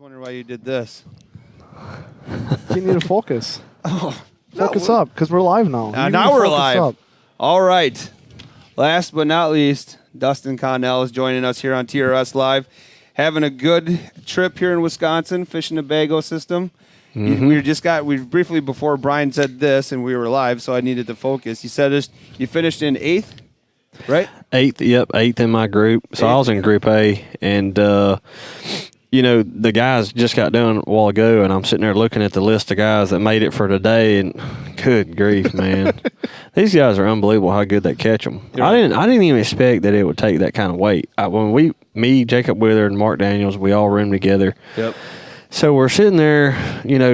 wondering why you did this. You need to focus. Focus no, up, because we're live now. Now we're live. Up. All right. Last but not least, Dustin Connell is joining us here on TRS Live. Having a good trip here in Wisconsin, fishing the Winnebago system. Mm-hmm. We briefly before Brian said this, and we were live, so I needed to focus. You said you finished in 8th, right? 8th, yep, 8th in my group. So I was in Group A, and the guys just got done a while ago, and I'm sitting there looking at the list of guys that made it for today, and good grief, man, these guys are unbelievable how good they catch them. I didn't even expect that it would take that kind of weight. When me, Jacob Wither, and Mark Daniels, we all rimmed together. Yep. So we're sitting there,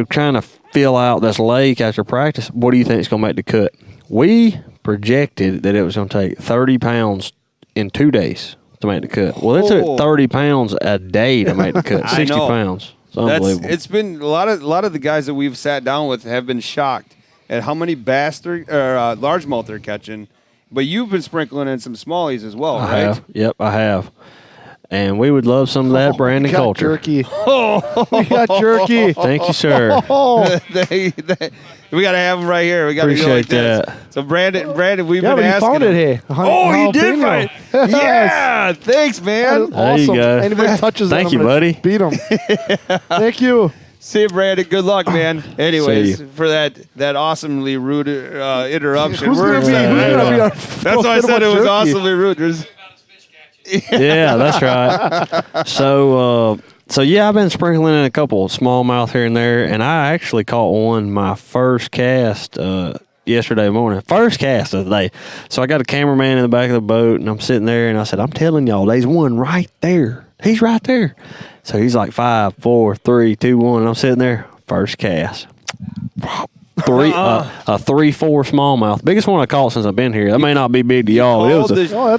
trying to fill out this lake after practice. What do you think is going to make the cut? We projected that it was going to take 30 pounds in 2 days to make the cut. Well, it took 30 pounds a day to make the cut. 60 pounds. It's unbelievable. It's been a lot of the guys that we've sat down with have been shocked at how many bass or largemouth they're catching. But you've been sprinkling in some smallies as well, right? Have. Yep, I have. And we would love some of that Brandon culture. Jerky. We got jerky. Thank you, sir. We got to have them right here. We got to go like that. This. So Brandon, we've been asking. Found it here. You did find it. Yeah, thanks, man. There awesome. You go. Anybody touches Thank them, you, buddy. Beat them. Thank you. See you, Brandon. Good luck, man. Anyways, for that awesomely rude interruption. Who's going to be our That's why I said it was awesomely rude. Yeah, that's right. So yeah, I've been sprinkling in a couple of smallmouth here and there, and I actually caught one my first cast yesterday morning. First cast of the day. So I got a cameraman in the back of the boat, and I'm sitting there, and I said, I'm telling y'all, there's one right there. He's right there. So he's like 5, 4, 3, 2, 1, and I'm sitting there. First cast. A 3-4 smallmouth. Biggest one I caught since I've been here. That may not be big to y'all. That's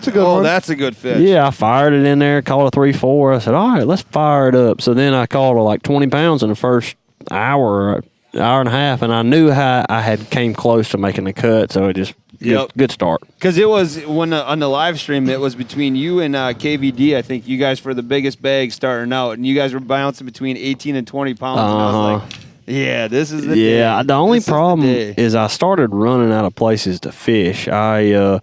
a good one. That's a good fish. Yeah, I fired it in there, caught a 3-4. I said, all right, let's fire it up. So then I caught like 20 pounds in the first hour and a half, and I knew how I had came close to making the cut, so it just good start. Because it was on the live stream, it was between you and KVD. I think you guys for the biggest bag starting out, and you guys were bouncing between 18 and 20 pounds. And I was like, yeah, this is the day. Yeah, the only problem is I started running out of places to fish. I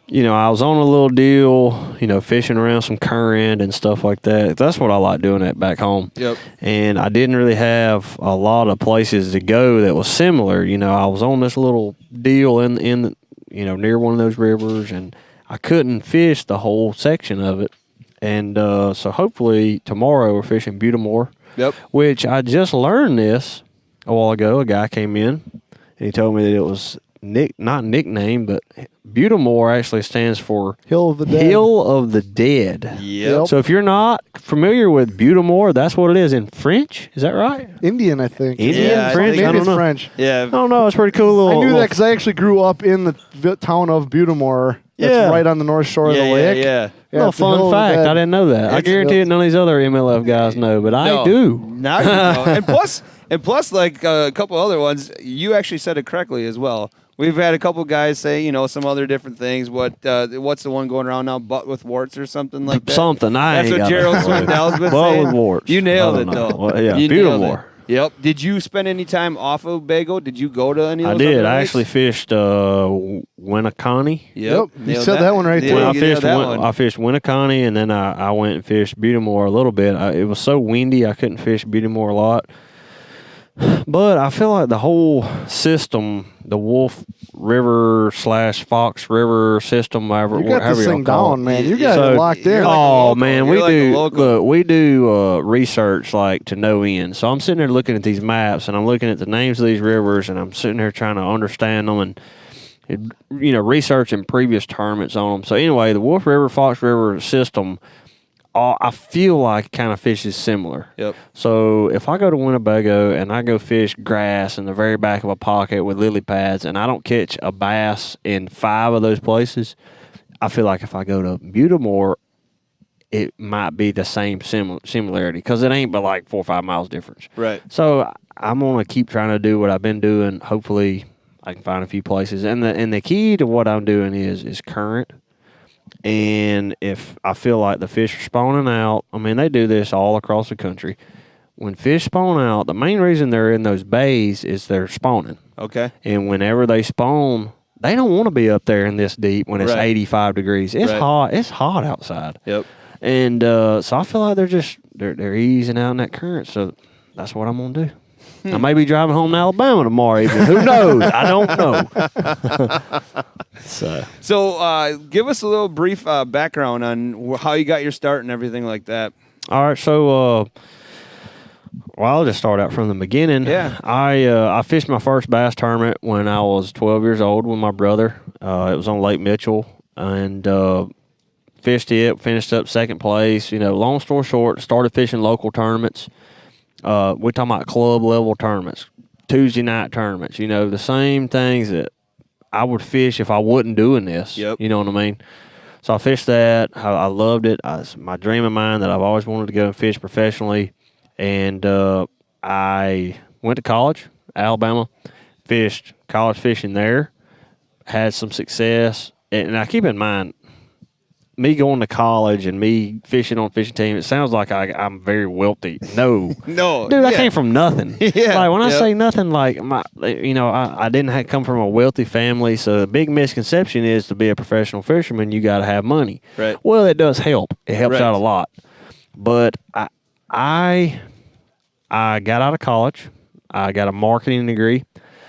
was on a little deal, fishing around some current and stuff like that. That's what I like doing back home. Yep. And I didn't really have a lot of places to go that was similar. I was on this little deal in near one of those rivers, and I couldn't fish the whole section of it. And so hopefully tomorrow we're fishing Butamore. Yep. Which I just learned this a while ago. A guy came in and he told me that it was not nickname, but Butamore actually stands for Hill of the Dead. Hill of the Dead. Yep. So if you're not familiar with Butamore, that's what it is in French. Is that right? Indian, I think. Indian, French? Maybe I don't it's know. French. Yeah. I don't know. It's pretty cool. I knew that because I actually grew up in the town of Butamore. That's right on the north shore of the lake. Yeah. No, fun fact. I didn't know that. I guarantee it none of these other MLF guys know, but I do. Now you know. And plus, like a couple other ones, you actually said it correctly as well. We've had a couple guys say, some other different things. What's the one going around now? Butt with warts or something like that? Something. That's what Gerald Swindell's been saying. Butt with warts. You nailed it, though. Well, yeah, Butamore. Yep. Did you spend any time off of Winnebago? Did you go to any of those? I did. I actually fished Winnebago. Yep. You said that one right there. I fished Winnebago, and then I went and fished Butamore a little bit. It was so windy, I couldn't fish Butamore a lot. But I feel like the whole system, the Wolf River / Fox River system, you got this thing down, man. You got it locked in. Oh, man, we do research like to no end. So I'm sitting there looking at these maps, and I'm looking at the names of these rivers, and I'm sitting there trying to understand them and researching previous tournaments on them. So anyway, the Wolf River, Fox River system, I feel like kind of fishes similar. Yep. So if I go to Winnebago and I go fish grass in the very back of a pocket with lily pads and I don't catch a bass in 5 of those places, I feel like if I go to Butamore, it might be the same similarity because it ain't but like 4 or 5 miles difference. Right. So I'm going to keep trying to do what I've been doing. Hopefully I can find a few places. And the key to what I'm doing is current. And if I feel like the fish are spawning out, I mean, they do this all across the country. when fish spawn out, the main reason they're in those bays is they're spawning. Okay. And whenever they spawn, they don't want to be up there in this deep when it's 85 degrees. It's hot. It's hot outside. Yep. And so I feel like they're easing out in that current. So that's what I'm gonna do. I may be driving home to Alabama tomorrow evening. Who knows? I don't know. So give us a little brief background on how you got your start and everything like that. All right. So I'll just start out from the beginning. Yeah. I fished my first bass tournament when I was 12 years old with my brother. It was on Lake Mitchell, and fished it, finished up second place. Long story short, started fishing local tournaments. We're talking about club level tournaments, Tuesday night tournaments, the same things that I would fish if I wasn't doing this. Yep. You know what I mean? So I fished that. I loved it. It's my dream of mine that I've always wanted to go and fish professionally. And I went to college, Alabama, fished college fishing there, had some success. And now keep in mind, me going to college and me fishing on a fishing team, it sounds like I'm very wealthy. No. No. Dude, I came from nothing. Yeah. Like, when I say nothing, like, I didn't come from a wealthy family, so the big misconception is to be a professional fisherman, you got to have money. Right. Well, it does help. It helps out a lot. But I got out of college. I got a marketing degree.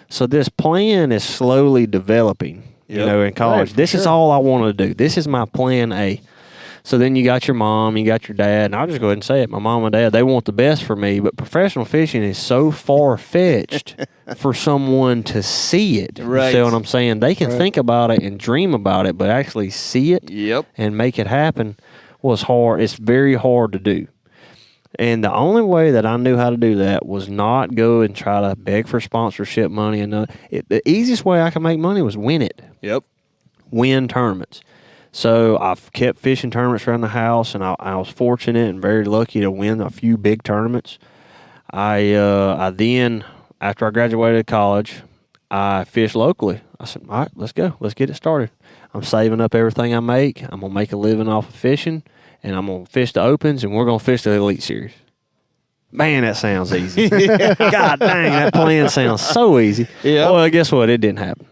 So this plan is slowly developing. In college. Right, this is all I wanted to do. This is my plan A. So then you got your mom, you got your dad, and I'll just go ahead and say it. My mom and dad, they want the best for me, but professional fishing is so far-fetched for someone to see it. Right. You see what I'm saying? They can think about it and dream about it, but actually see it and make it happen was hard. It's very hard to do. And the only way that I knew how to do that was not go and try to beg for sponsorship money. And the easiest way I could make money was win it. Yep. Win tournaments. So I've kept fishing tournaments around the house, and I was fortunate and very lucky to win a few big tournaments. I then, after I graduated college, I fished locally. I said, all right, let's go. Let's get it started. I'm saving up everything I make. I'm going to make a living off of fishing. And I'm going to fish the Opens, and we're going to fish the Elite Series. Man, that sounds easy. God dang, that plan sounds so easy. Yeah. Well, guess what? It didn't happen.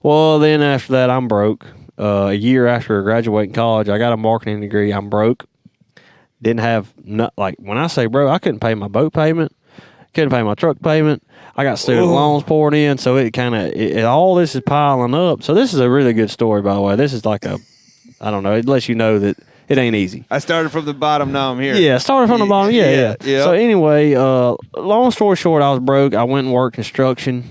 Well, then after that, I'm broke. A year after graduating college, I got a marketing degree. I'm broke. Didn't have, when I say broke, I couldn't pay my boat payment. Couldn't pay my truck payment. I got student loans poured in, so it kind of, all this is piling up. So this is a really good story, by the way. This is like I don't know, it lets you know that it ain't easy. I started from the bottom, now I'm here. Yeah, started from the bottom. Yeah. So anyway, long story short, I was broke. I went and worked construction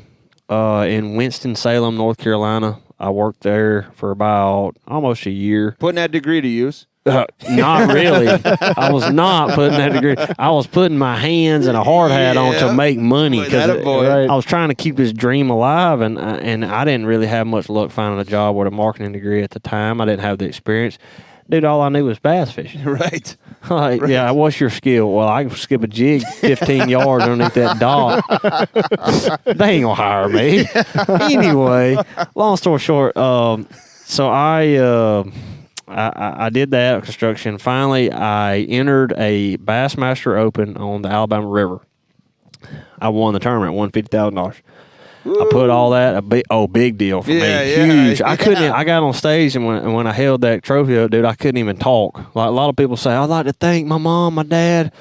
in Winston-Salem, North Carolina. I worked there for about almost a year. Putting that degree to use? Not really. I was not putting that degree. I was putting my hands and a hard hat on to make money because I was trying to keep this dream alive, and I didn't really have much luck finding a job with a marketing degree at the time. I didn't have the experience. Dude, all I knew was bass fishing. Right. Yeah, what's your skill? Well, I can skip a jig 15 yards underneath that dock. They ain't going to hire me. Anyway, long story short, so I did that construction. Finally, I entered a Bassmaster Open on the Alabama River. I won the tournament, won $50,000. I put all that big deal for me, huge. I couldn't. I got on stage, and when I held that trophy up, dude, I couldn't even talk. Like a lot of people say, I'd like to thank my mom, my dad.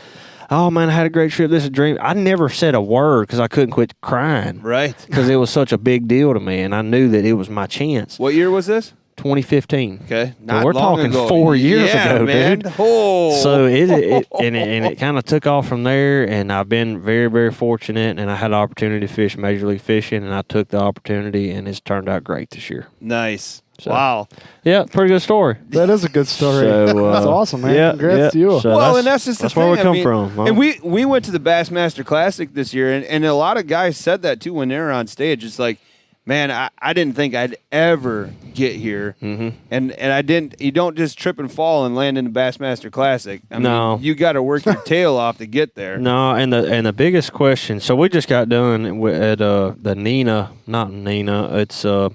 Oh man, I had a great trip. This is a dream. I never said a word because I couldn't quit crying. Right. Because it was such a big deal to me, and I knew that it was my chance. What year was this? 2015. Okay, so we're talking 4 years ago, man. dude. Oh. So it kind of took off from there, and I've been very, very fortunate, and I had an opportunity to fish Major League Fishing, and I took the opportunity, and it's turned out great this year. Nice. So, wow. Yeah, pretty good story. That is a good story. So, that's awesome, man. Congrats to you. So well, and that's just the that's thing. where we come from. Huh? And we went to the Bassmaster Classic this year, and a lot of guys said that too when they were on stage. It's like, man, I didn't think I'd ever get here, and I didn't. You don't just trip and fall and land in the Bassmaster Classic. I mean, you got to work your tail off to get there. No, and the biggest question. So we just got done at the not Nina. It's I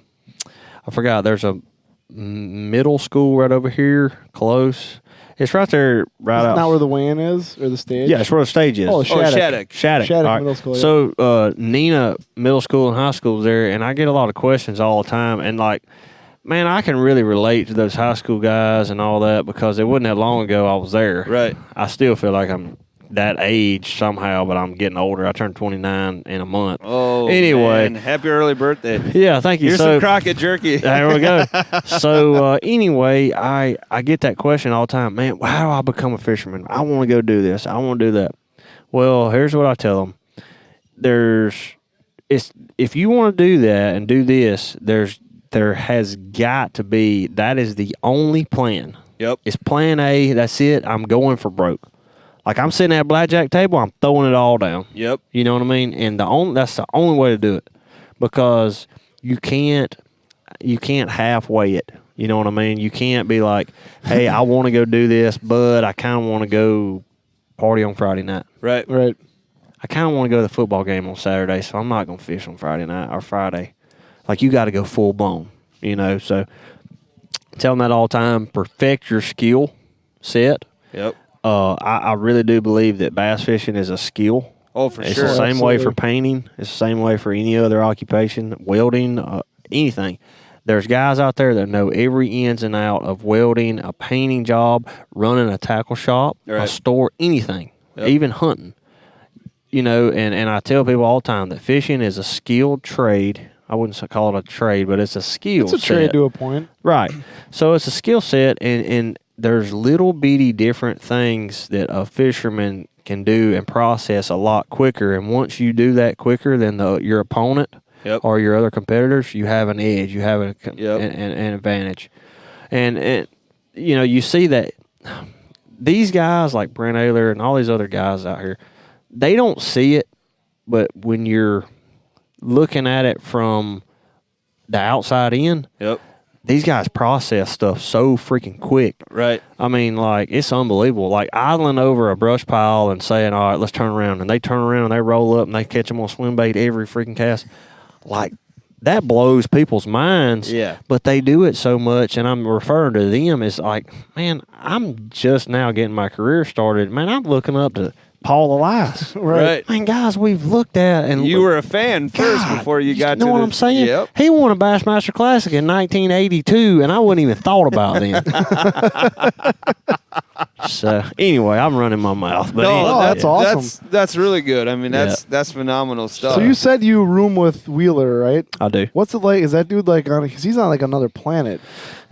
forgot. There's a middle school right over here, close. It's right there, right out. Not where the weigh-in is or the stage. Yeah, it's where the stage is. Oh, Shattuck. Shattuck. Shattuck All right. Middle School. Yeah. So Nina Middle School and High School is there, and I get a lot of questions all the time. And like, man, I can really relate to those high school guys and all that because it wasn't that long ago I was there. Right. I still feel like I'm that age somehow, but I'm getting older. I turned 29 in a month. Oh, anyway, man. Happy early birthday. Yeah, thank you. Here's some Crockett jerky. There we go. So anyway, I get that question all the time. Man, how do I become a fisherman? I want to go do this. I want to do that. Well, here's what I tell them. If you want to do that and do this, there has got to be, that is the only plan. Yep. It's plan A. That's it. I'm going for broke. Like I'm sitting at a blackjack table, I'm throwing it all down. Yep. You know what I mean? And that's the only way to do it, because you can't halfway it. You know what I mean? You can't be like, hey, I want to go do this, but I kind of want to go party on Friday night. Right. I kind of want to go to the football game on Saturday, so I'm not going to fish on Friday night or Friday. Like you got to go full blown. You know, so tell them that all the time. Perfect your skill set. Yep. I really do believe that bass fishing is a skill. Oh, for It's sure. the same Absolutely. way for painting. It's the same way for any other occupation, welding, anything. There's guys out there that know every ins and out of welding, a painting job, running a tackle shop, a Right. store, anything, Yep. even hunting. You know, and I tell people all the time that fishing is a skilled trade. I wouldn't call it a trade, but it's a skill It's a set. trade to a point. Right. So it's a skill set, and there's little bitty different things that a fisherman can do and process a lot quicker. And once you do that quicker than your opponent Yep. or your other competitors, you have an edge. You have Yep. an advantage. And you know, you see that these guys like Brent Ayler and all these other guys out here, they don't see it, but when you're looking at it from the outside in, Yep. these guys process stuff so freaking quick. Right. I mean, like, it's unbelievable. Like, idling over a brush pile and saying, all right, let's turn around. And they turn around and they roll up and they catch them on swim bait every freaking cast. Like, that blows people's minds. Yeah. But they do it so much, and I'm referring to them as like, man, I'm just now getting my career started. Man, I'm looking up to Paul Elias. Right. Man, guys, we've looked at and You were a fan first God, before you got to know what I'm saying? Yep. He won a Bassmaster Classic in 1982, and I wouldn't even thought about them. So anyway, I'm running my mouth. But No, anyway, that's awesome. That's really good. I mean, that's phenomenal stuff. So you said you room with Wheeler, right? I do. What's it like? Is that dude like on? Because he's on like another planet.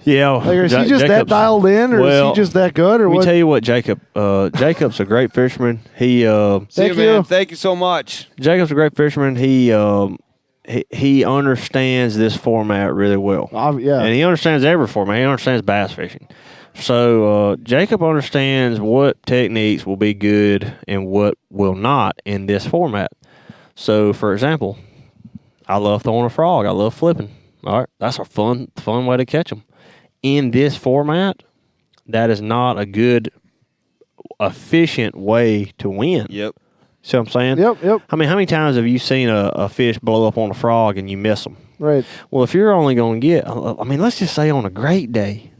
Yeah. Like, is he just that Jacob's- dialed in, or is well, he just that good, or Let me what? tell you what, Jacob's a great fisherman. See Thank you, man. you. Thank you so much. Jacob's a great fisherman. He understands this format really well. Yeah. And he understands every format. He understands bass fishing. So Jacob understands what techniques will be good and what will not in this format. So, for example, I love throwing a frog. I love flipping. All right, that's a fun way to catch them. In this format, that is not a good, efficient way to win. Yep. See what I'm saying? Yep. I mean, how many times have you seen a fish blow up on a frog and you miss them? Right. Well, if you're only going to get, I mean, let's just say on a great day,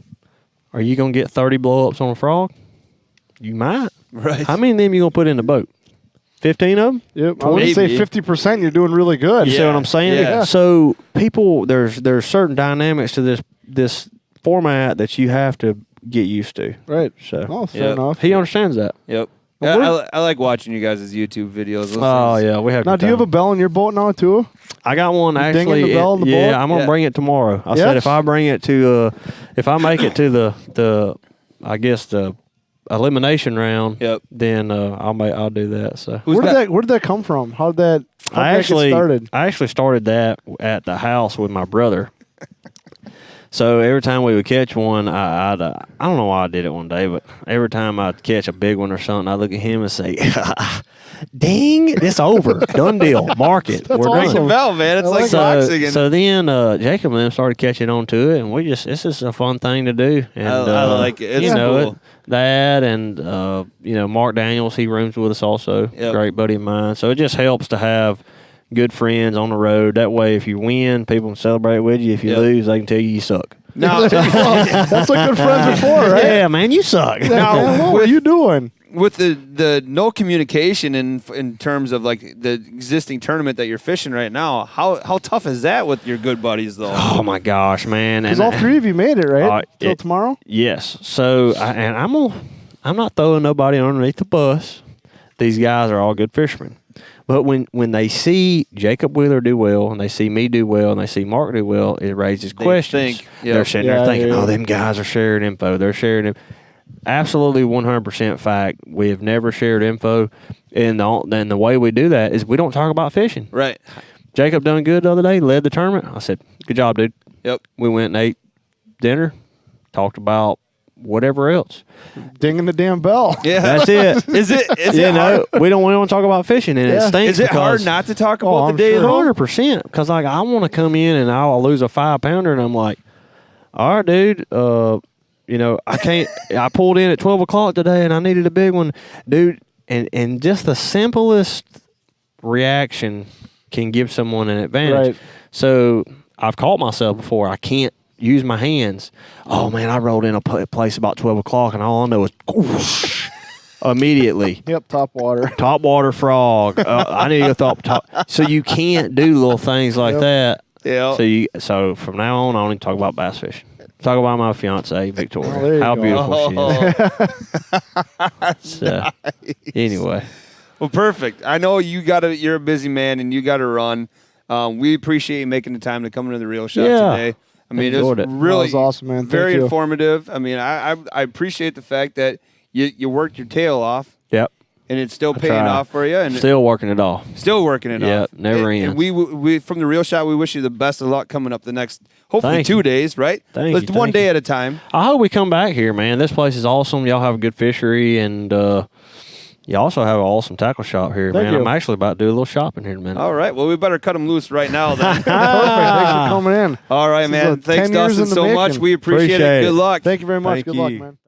are you going to get 30 blow-ups on a frog? You might. Right. How many of them you going to put in the boat? 15 of them? Yep. I wouldn't say Maybe. 50%. You're doing really good. You see Yeah. what I'm saying? Yeah. So people, there's certain dynamics to this format that you have to get used to. Right. So Oh, fair Yep. enough. he understands that. Yep. Well, Yeah, I like watching you guys' YouTube videos. Those Oh things- yeah, we have. Now, good do you have a time. bell in your boat now too? I got one You dinging actually. the bell in the yeah, boat? I'm gonna Yeah. bring it tomorrow. I Yeah? said if I bring it to, if I make it to the, I guess the elimination round. Yep. Then I'll do that. So Who's Where did that come from? How did that get started? I actually started that at the house with my brother. So every time we would catch one, I don't know why I did it one day, but every time I'd catch a big one or something, I'd look at him and say, ding, it's over. Done deal. Mark it. That's We're awesome. Ring the done. bell, man. It's I like like boxing. And So then Jacob and them started catching on to it, and it's just a fun thing to do. And I like it. It's you know cool. that, and Mark Daniels, he rooms with us also, Yep. great buddy of mine. So it just helps to have good friends on the road. That way, if you win, people can celebrate with you. If you Yep. lose, they can tell you suck. Now, That's what good friends are for, right? Yeah, man, you suck. Now, man, what are you doing? with the no communication in terms of like the existing tournament that you're fishing right now, how tough is that with your good buddies though? Oh my gosh, man! Because all three of you made it, right? Till tomorrow. Yes. So, I'm not throwing nobody underneath the bus. These guys are all good fishermen. But when they see Jacob Wheeler do well, and they see me do well, and they see Mark do well, it raises questions. They're sitting there thinking, "Oh, them guys are sharing info. They're sharing it." Absolutely 100% fact. We have never shared info, and the way we do that is we don't talk about fishing. Right. Jacob done good the other day, led the tournament. I said, "Good job, dude." Yep. We went and ate dinner, talked about whatever else. Dinging the damn bell. Yeah, That's it. Is it hard? We don't want to talk about fishing, and it stinks. Is it hard not to talk about the day? Sure. 100%, because like I want to come in and I'll lose a 5-pounder, and I'm like, "All right, dude. I can't. I pulled in at 12 o'clock today, and I needed a big one, dude." And just the simplest reaction can give someone an advantage. Right. So I've caught myself before. I can't use my hands. Oh man, I rolled in a place about 12 o'clock, and all I know is whoosh, immediately. Yep, top water. Top water frog. I need to go top. So you can't do little things like that. Yeah. So from now on, I only talk about bass fishing. Talk about my fiance Victoria. Oh, how beautiful she is. So, nice. Anyway. Well, perfect. I know you're a busy man and you got to run. We appreciate you making the time to come into the Real Shop today. I mean, it was really awesome, man. Very informative. I mean, I appreciate the fact that you worked your tail off. Yep. And it's still paying off for you. And still working it off. Still working it off. Yep, never ends. And we from the Real Shop, we wish you the best of luck coming up the next, hopefully 2 days, right? Thank you. One day at a time. I hope we come back here, man. This place is awesome. Y'all have a good fishery, and you also have an awesome tackle shop here, man. I'm actually about to do a little shopping here in a minute. All right. Well, we better cut them loose right now then. Perfect. Thanks for coming in. All right, man. Thanks, Dustin, so much. We appreciate it. Good luck. Thank you very much. Good luck, man.